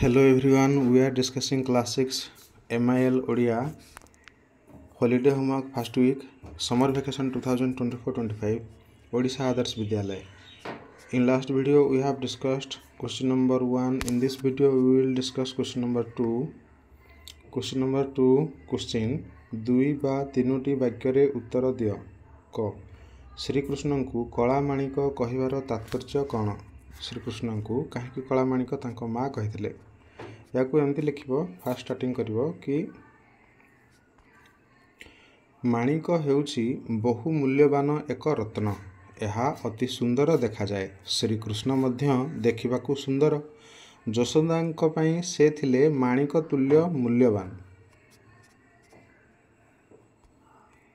Hello everyone, we are discussing class 6 MIL Odia holiday homework first week summer vacation 2024-25 Odisha Adarsh Vidyalaya. In last video we have discussed question number 1. In this video we will discuss question number 2. Question number 2 question 2 বা 3টি ବାକ୍ୟରେ ଉତ୍ତର ଦିଅ କ ଶ୍ରୀକୃଷ୍ଣଙ୍କୁ କଳାମାଣିକ କହିବାର ତାତ୍ପର୍ଯ୍ୟ କ'ଣ? ଶ୍ରୀକୃଷ୍ଣଙ୍କୁ କାହିଁକି କଳାମାଣିକ ତାଙ୍କ ମା କହିଥିଲେ? याकू एमती लिख फास्ट स्टार्टिंग कर कि माणिक हेउछि बहु मूल्यवान एक रत्न, यह अति सुंदर देखा जाए। श्रीकृष्ण मध्य देखिबाकू सुंदर, यशोदांक पई से थिले माणिक तुल्य मूल्यवान।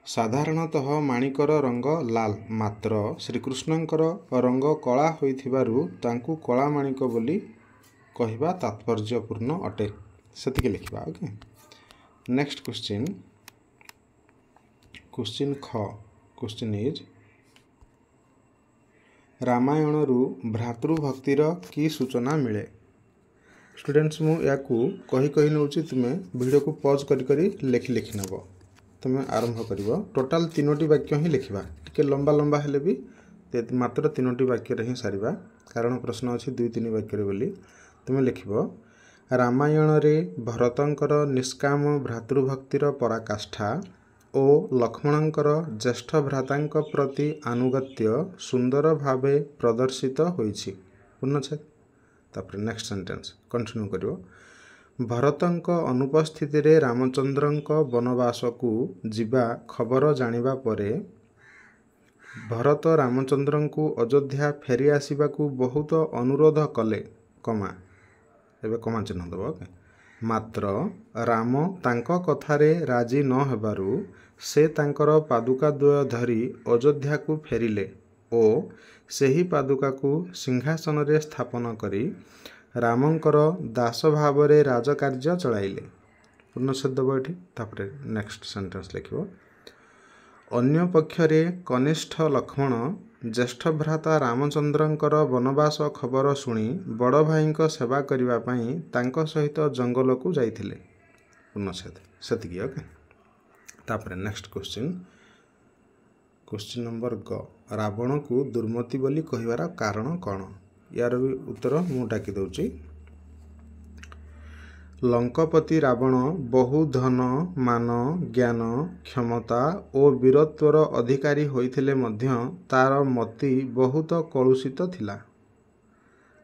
साधारणतः माणिकर रंग लाल, मात्र श्रीकृष्णंकर रंग कला होइथिबारु तांकू कला माणिक बोली कहवा तात्पर्यपूर्ण अटे से लिखा। ओके, नेक्स्ट क्वेश्चन क्वेश्चन ख क्वेश्चन इज रामायण रु भ्रातृभक्तिर की सूचना मिले? स्टूडेंट्स मु याकू कही नौची, तुमे वीडियो को पॉज करी लिखि नब। तुमे आरंभ करिवो टोटल 3टी वाक्य ही लिखिबा, टिके लंबा लंबा हेले भी मात्र 3टी वाक्य रे ही सारिबा, कारण प्रश्न अछि 2-3 वाक्य रे बोली। तुम लिख रामायण रे भरतंकर निष्काम भ्रातृभक्तिर पराकाष्ठा और लक्ष्मणंकर ज्येष्ठ भ्रातांक प्रति आनुगत्य सुंदर भावे प्रदर्शित होइछि। पूर्णच्छेद। तापर नेक्स्ट सेंटेंस कंटिन्यू करिवो। भरतंक अनुपस्थिति रे रामचंद्रंक वनवास को जिबा खबर जानिबा परे भरत रामचंद्रंकु अयोध्या फेरी आसिबाकू बहुत अनुरोध कले, कमा एबे कमा चिन्ह दबो। मात्र राम तांक कथारे राजी न हेबारु से तांकर पादुका द्वय धरी अयोध्या को फेरिले ओ सेही पादुका को सिंहासन रे स्थापन करी रामंकर दास भावरे राजकार्य चलाइले। पूर्णच्छेद दबो एठी। तापरे नेक्स्ट सेंटेंस लिखिबो। अन्य पक्षरे कनिष्ठ लक्ष्मण ज्येष्ठ भ्राता रामचंद्रंकर वनवास खबर शुणी बड़ भाईंक सेवा करिबा पई तांको सहित जंगल को जाइथिले। पूर्णच्छेद सेतिकी। ओके, तापरे नेक्स्ट क्वेश्चन क्वेश्चन नंबर ग रावण को दुर्मति बोली कहिवार कारण कौन? यार भी उत्तर मु डाकी दउची। लंकापति रावण बहु धन मान ज्ञान क्षमता और वीरत्वर अधिकारी होइथिले मध्य तार मति बहुत कलुषित थिला।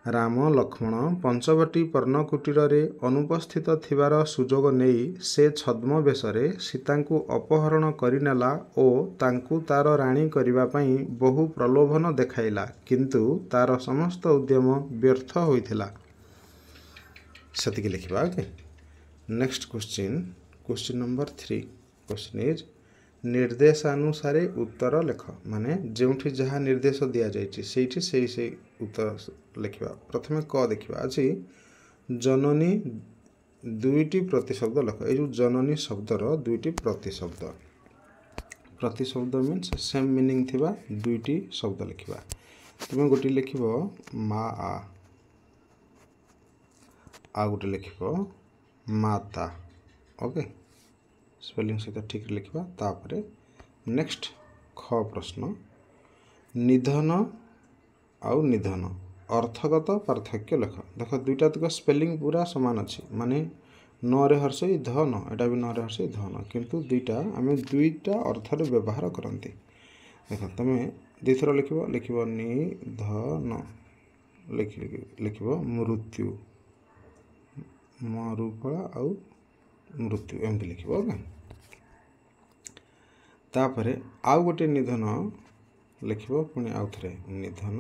राम लक्ष्मण पंचवटी पर्णकुटीर रे अनुपस्थित थिबार सुजोग नेई से छद्म बेशरे सीतांकु अपहरण करिनेला ओ तांकु तार राणी करिबा पई बहु प्रलोभन देखाइला, किंतु तार समस्त उद्यम व्यर्थ होइथिला। सेतिकी लिखिबा। Okay, next question question number 3 question is निर्देशानुसार उत्तर लेख, माने जेउठी जहाँ निर्देश दिया जाइछि सेठी से उत्तर लिखिबा। प्रथमे क देखिबा अछि जननी 2टी प्रतिशब्द लेख। ए जो जननी शब्दर 2टी प्रतिशब्द मीन्स सेम मीनिंग थिबा 2टी शब्द लिखिबा। तुमे गोटी लिखिबो मा आ गोटे लिखिबो माता। ओके, स्पेलिंग सहित ठीक लिखिबा। तापरे नेक्स्ट ख प्रश्न निधन आउ निधन अर्थगत पार्थक्य लेख। देख दुईटा तक स्पेलिंग पूरा सामान अच्छी, माने न रे हर्षई धन, एटा भी न रे हर्षई धन, किंतु दुईटा आम दुईटा अर्थ रे व्यवहार करती। देख तुम दुईथर लिखिबो लिखिबो निधन लिखिबो मृत्यु मरुफला आउ मृत्यु एमती लिखिबो। ओके, तापरे आउ गोटे निधन लिखिबो पुणी आउ थरे निधन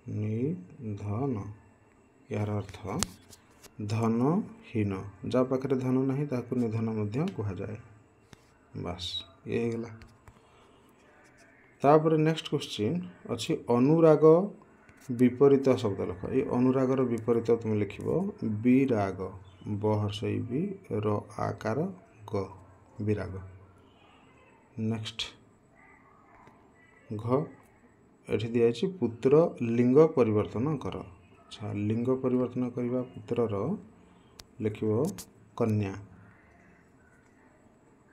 निधन, यार अर्थ धनहीन, जा पाखरे धन नहीं ताकू निधन मध्य कहा जाए। बस ये गला। तापरे नेक्स्ट क्वेश्चन अच्छी अनुराग विपरीत शब्द लिख। ये अनुरागर विपरीत तुम लिखिबो विराग, बहर्षई बी र आकार ग विराग। नेक्स्ट घ एठी दिया पुत्र लिंग परिवर्तन कर। अच्छा लिंग परिवर्तन करवा पुत्रर लिखिबो कन्या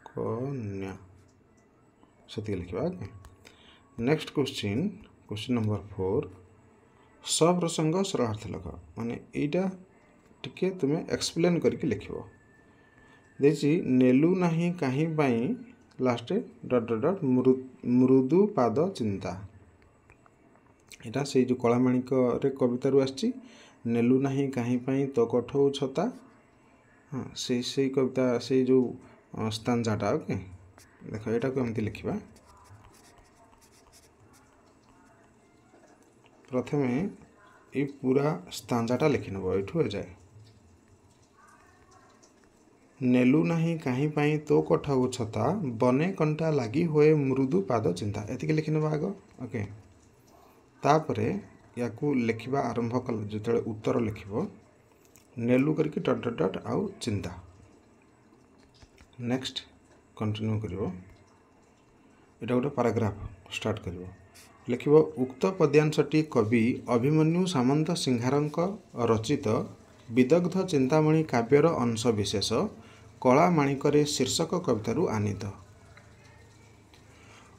कन्या से लिखा। ओके नेक्स्ट क्वेश्चन नंबर 4 सप्रसंग सरलार्थ लिख माने एटा टिके तुम्हें एक्सप्लेन करके लिख देखिए नेलु नहीं कहीं लास्ट डट डट डट मृदु पाद चिंता यहाँ से जो कलामाणिक रे कविता रू आसी नेलु नहीं कहीं तो कठौ छता। हाँ से कविता से जो स्टांजाटा। ओके देख यहाँ को एमती लिखा प्रथमे ये पूरा स्टांजाटा लिखिनब ये जाए नेलु नहीं कहीं तो कठौ छता बने कंटा लगी हुए मृदु पाद चिंता एतिक लिखिनब आग। ओके तापरे या लिखा आरंभ कल जो उत्तर लिख नेलु करके डट डट डट आउ चिंता। नेक्स्ट कंटिन्यू कर गोटे पैराग्राफ स्टार्ट कर लिख उक्त पद्यांशटी कवि अभिमन्यु सामंत सिंहारंक रचित विदग्ध चिंतामणि काव्यर अंश विशेष कलामाणिकरे शीर्षक कवितारू आनीत।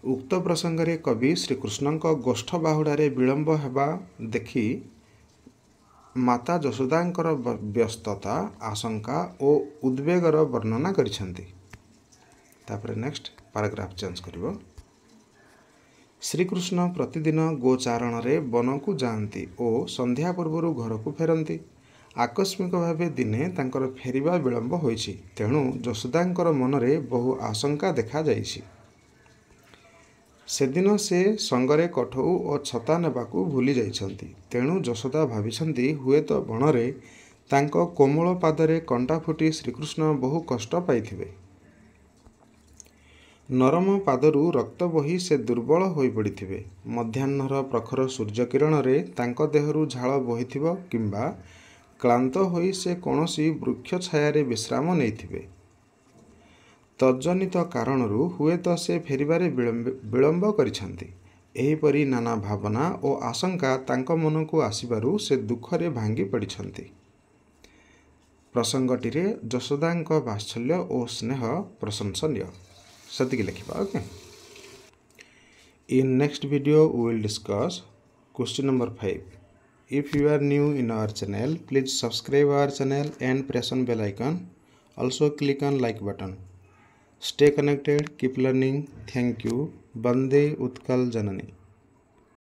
उक्त प्रसंगे कवि श्रीकृष्णक गोष्ठ बाहुड़े विलंब हेबा देखि माता यशोदांकर व्यस्तता आशंका और उद्वेगर वर्णना करिसेंती। तापर नेक्स्ट पैराग्राफ चेंज करिवो श्रीकृष्ण प्रतिदिन गोचारण रे वन को जाती और संध्या पूर्व घर को फेरती आकस्मिक भाव दिने तांकर फेरिबा विलंब होइछि तेणु यशोदांकर मनरे बहु आशंका देखा जाइछि। सेदिन से संगरे कठौ और छता नेबाकू भूली जाइछंती तेणु यशोदा भाविछंती हुएत बणरे तांको कोमल पादरे कंटा फुटी श्रीकृष्ण बहु कष्ट पाइथिबे। नरम पादरू रक्त बही से दुर्बल होई पड़िथिबे मध्याह्नर प्रखर सूर्यकिरण रे तांको देहरु झाल बहिथिबो किंबा क्लांत होई से कौनसी वृक्ष छाया विश्राम नैथिबे तज्जनित कारणरू हुए तो से फेरिबारे विलंब करिछंती। एहीपरि नाना भावना और आशंका तांको मन को आसिबारू से दुखरे भांगी पड़िछंती। प्रसंगटी रे यशोदांक वात्सल्य और स्नेह प्रशंसनीय सतिक लिखा। Okay in next video we will discuss question number 5. If you are new in our channel, please subscribe our channel and press on bell icon. Also click on like button. Stay connected, keep learning. Thank you. Bande Utkal Janani.